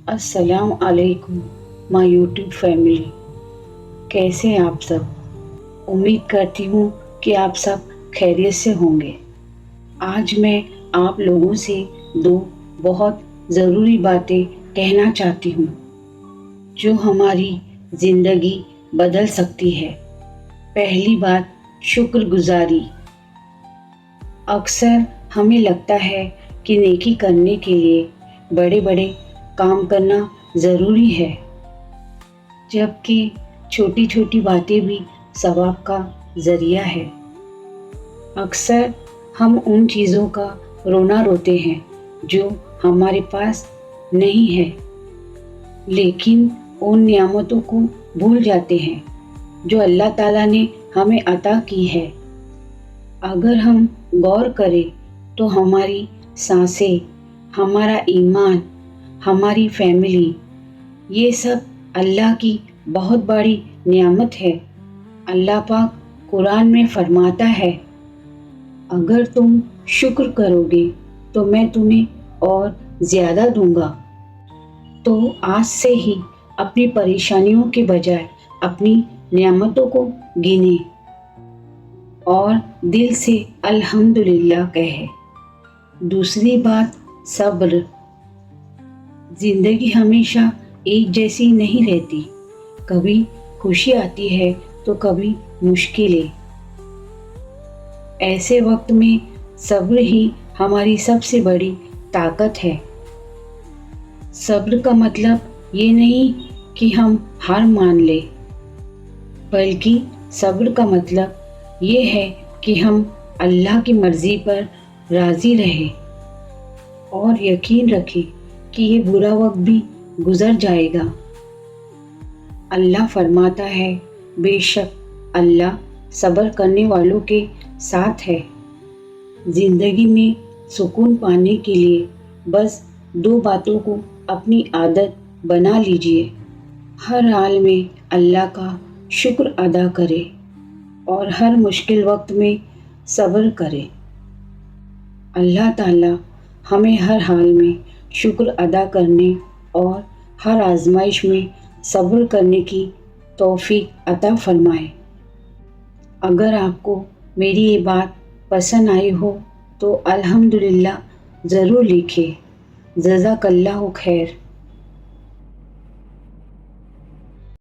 अस्सलाम वालेकुम my YouTube family. कैसे हैं आप सब? उम्मीद करती हूँ कि आप सब खैरियत से होंगे। आज मैं आप लोगों से दो बहुत ज़रूरी बातें कहना चाहती हूँ जो हमारी ज़िंदगी बदल सकती है। पहली बात, शुक्रगुजारी। अक्सर हमें लगता है कि नेकी करने के लिए बड़े बड़े काम करना ज़रूरी है, जबकि छोटी छोटी बातें भी सवाब का ज़रिया है। अक्सर हम उन चीज़ों का रोना रोते हैं जो हमारे पास नहीं है, लेकिन उन नियामतों को भूल जाते हैं जो अल्लाह ताला ने हमें अता की है। अगर हम गौर करें तो हमारी सांसें, हमारा ईमान, हमारी फैमिली, ये सब अल्लाह की बहुत बड़ी नियामत है। अल्लाह पाक कुरान में फरमाता है, अगर तुम शुक्र करोगे तो मैं तुम्हें और ज़्यादा दूंगा। तो आज से ही अपनी परेशानियों के बजाय अपनी नियामतों को गिने और दिल से अल्हम्दुलिल्लाह कहे। दूसरी बात, सब्र। ज़िंदगी हमेशा एक जैसी नहीं रहती। कभी खुशी आती है तो कभी मुश्किलें। ऐसे वक्त में सब्र ही हमारी सबसे बड़ी ताकत है। सब्र का मतलब ये नहीं कि हम हार मान लें, बल्कि सब्र का मतलब ये है कि हम अल्लाह की मर्ज़ी पर राज़ी रहें और यकीन रखें कि ये बुरा वक्त भी गुज़र जाएगा। अल्लाह फरमाता है, बेशक अल्लाह सब्र करने वालों के साथ है। ज़िंदगी में सुकून पाने के लिए बस दो बातों को अपनी आदत बना लीजिए। हर हाल में अल्लाह का शुक्र अदा करें और हर मुश्किल वक्त में सब्र करें। अल्लाह ताला हमें हर हाल में शुक्र अदा करने और हर आजमाइश में सब्र करने की तौफीक अता फरमाए। अगर आपको मेरी ये बात पसंद आई हो तो अल्हम्दुलिल्लाह ज़रूर लिखें। जज़ाकल्लाहु खैर।